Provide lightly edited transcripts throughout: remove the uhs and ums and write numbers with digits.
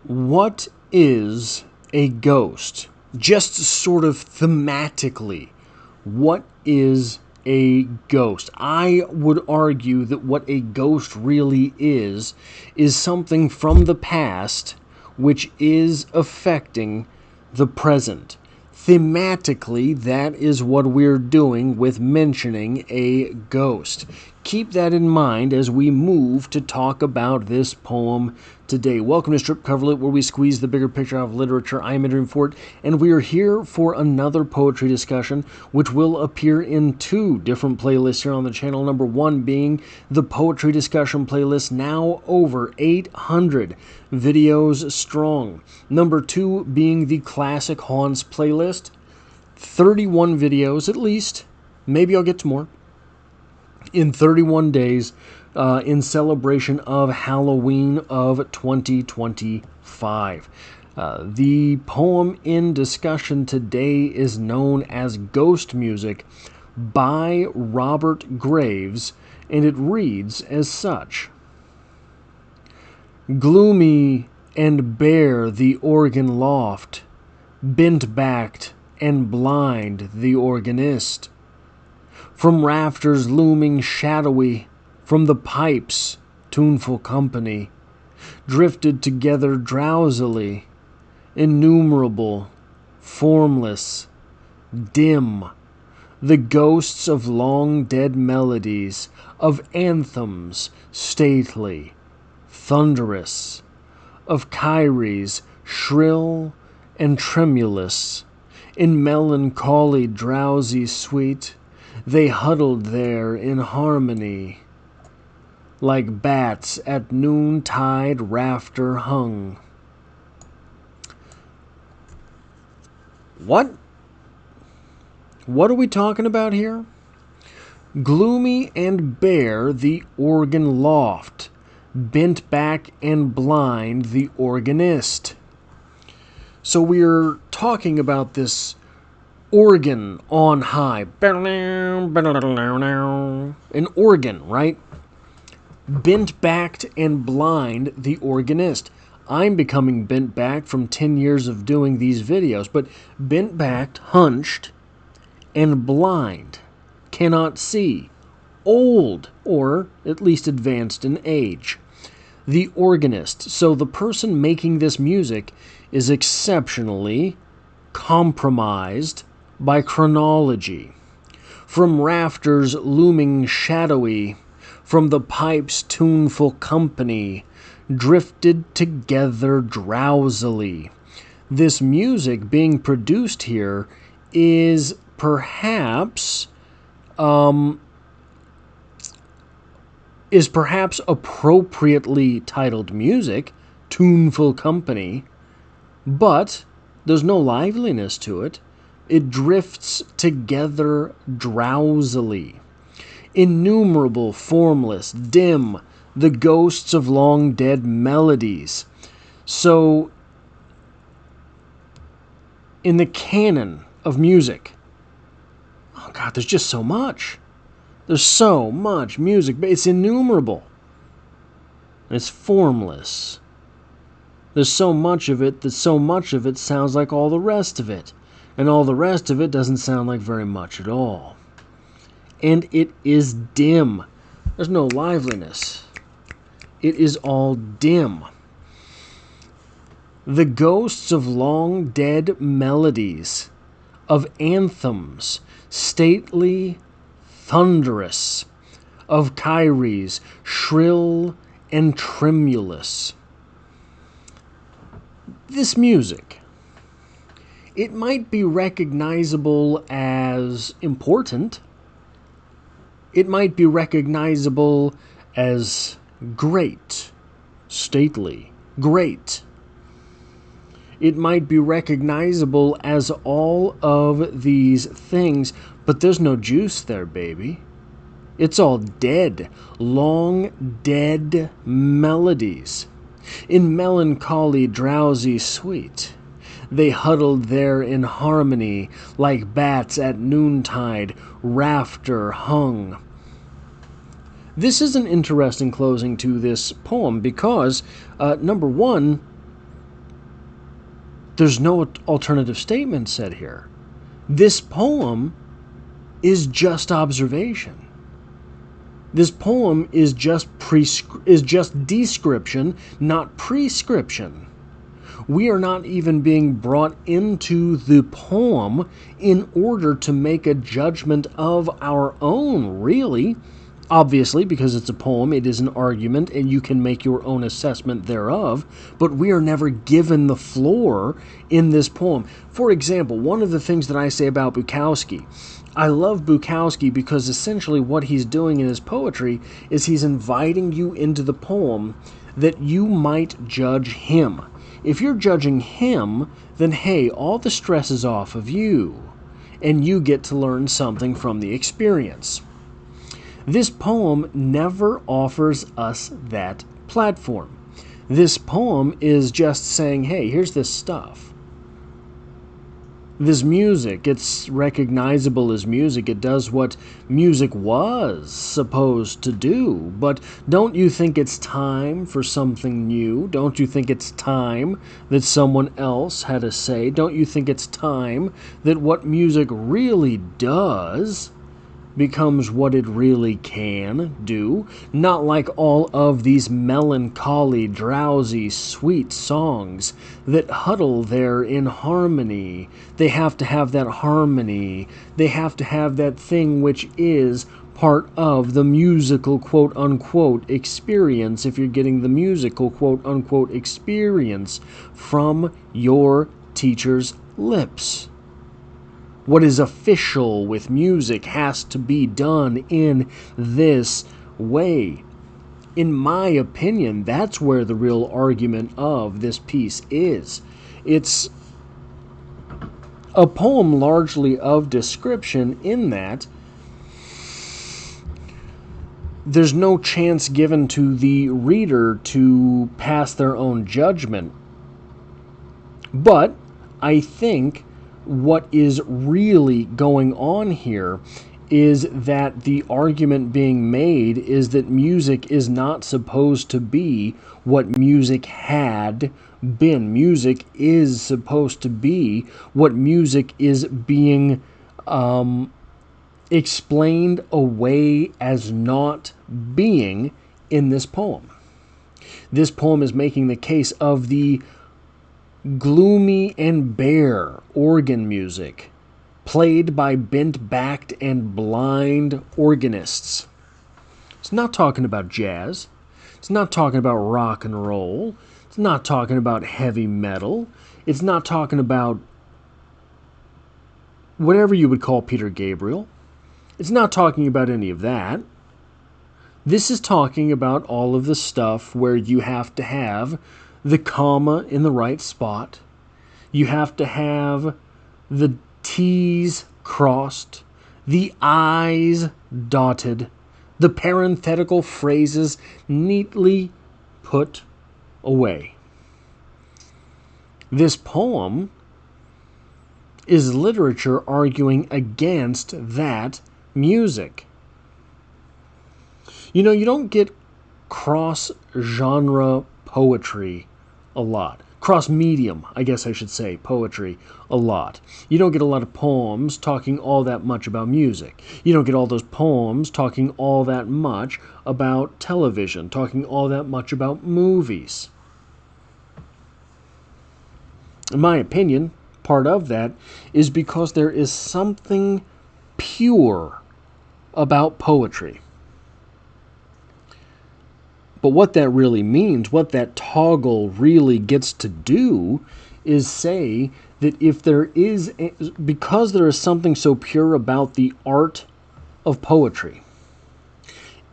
What is a ghost? Just sort of thematically, what is a ghost? I would argue that what a ghost really is something from the past which is affecting the present. Thematically, that is what we're doing with mentioning a ghost. Keep that in mind as we move to talk about this poem today. Welcome to Strip Coverlet, where we squeeze the bigger picture out of literature. I'm Adrian Fort, and we are here for another poetry discussion, which will appear in two different playlists here on the channel. Number one being the Poetry Discussion playlist, now over 800 videos strong. Number two being the Classic Haunts playlist, 31 videos at least, maybe I'll get to more, in 31 days in celebration of Halloween of 2025. The poem in discussion today is known as Ghost Music by Robert Graves, and it reads as such. Gloomy and bare the organ loft, bent-backed and blind the organist. From rafters looming shadowy, from the pipes tuneful company, drifted together drowsily, innumerable, formless, dim, the ghosts of long-dead melodies, of anthems stately, thunderous, of kyries shrill and tremulous, in melancholy drowsy sweet, they huddled there in harmony, like bats at noontide rafter hung. What? What are we talking about here? Gloomy and bare the organ loft, bent back and blind the organist. So we're talking about this organ on high. An organ, right? Bent-backed and blind the organist. I'm becoming bent-backed from 10 years of doing these videos, but bent-backed, hunched, and blind. Cannot see. Old, or at least advanced in age. The organist. So the person making this music is exceptionally compromised by chronology. From rafters looming shadowy, from the pipes tuneful company, drifted together drowsily. This music being produced here is perhaps appropriately titled music, tuneful company, but there's no liveliness to it. It drifts together drowsily. Innumerable, formless, dim, the ghosts of long-dead melodies. So, in the canon of music, oh God, there's just so much. There's so much music, but it's innumerable. It's formless. There's so much of it that so much of it sounds like all the rest of it. And all the rest of it doesn't sound like very much at all. And it is dim. There's no liveliness. It is all dim. The ghosts of long-dead melodies, of anthems, stately, thunderous, of kyries, shrill and tremulous. This music, it might be recognizable as important. It might be recognizable as great, stately, great. It might be recognizable as all of these things, but there's no juice there, baby. It's all dead, long dead melodies. In melancholy drowsy sweet, they huddled there in harmony, like bats at noontide, rafter hung. This is an interesting closing to this poem because, number one, There's no alternative statement said here. This poem is just observation. This poem is just description, not prescription. We are not even being brought into the poem in order to make a judgment of our own, really. Obviously, because it's a poem, it is an argument, and you can make your own assessment thereof, but we are never given the floor in this poem. For example, one of the things that I say about Bukowski, I love Bukowski because essentially what he's doing in his poetry is he's inviting you into the poem that you might judge him. If you're judging him, then hey, all the stress is off of you, and you get to learn something from the experience. This poem never offers us that platform. This poem is just saying, hey, here's this stuff. This music, it's recognizable as music. It does what music was supposed to do. But don't you think it's time for something new? Don't you think it's time that someone else had a say? Don't you think it's time that what music really does becomes what it really can do? Not like all of these melancholy, drowsy, sweet songs that huddle there in harmony. They have to have that harmony. They have to have that thing which is part of the musical quote-unquote experience, if you're getting the musical quote-unquote experience from your teacher's lips. What is official with music has to be done in this way. In my opinion, that's where the real argument of this piece is. It's a poem largely of description in that there's no chance given to the reader to pass their own judgment. But I think what is really going on here is that the argument being made is that music is not supposed to be what music had been. Music is supposed to be what music is being explained away as not being in this poem. This poem is making the case of the gloomy and bare organ music played by bent-backed and blind organists. It's not talking about jazz. It's not talking about rock and roll. It's not talking about heavy metal. It's not talking about whatever you would call Peter Gabriel. It's not talking about any of that. This is talking about all of the stuff where you have to have the comma in the right spot. You have to have the T's crossed, the I's dotted, the parenthetical phrases neatly put away. This poem is literature arguing against that music. You know, you don't get cross-genre poetry a lot. Cross-medium, I guess I should say, poetry a lot. You don't get a lot of poems talking all that much about music. You don't get all those poems talking all that much about television, talking all that much about movies. In my opinion, part of that is because there is something pure about poetry. But what that really means, what that toggle really gets to do, is say that if there is, because there is something so pure about the art of poetry,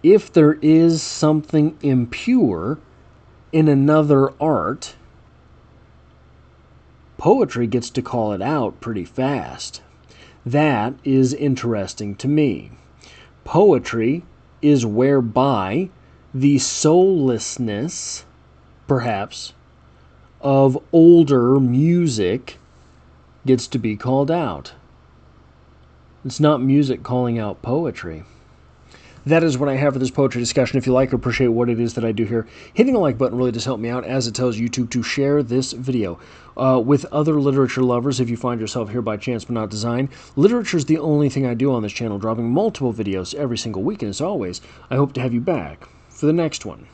if there is something impure in another art, poetry gets to call it out pretty fast. That is interesting to me. Poetry is whereby the soullessness, perhaps, of older music gets to be called out. It's not music calling out poetry. that is what I have for this poetry discussion. If you like or appreciate what it is that I do here, hitting the like button really does help me out, as it tells YouTube to share this video with other literature lovers if you find yourself here by chance but not design. Literature is the only thing I do on this channel, dropping multiple videos every single week, and as always, I hope to have you back for the next one.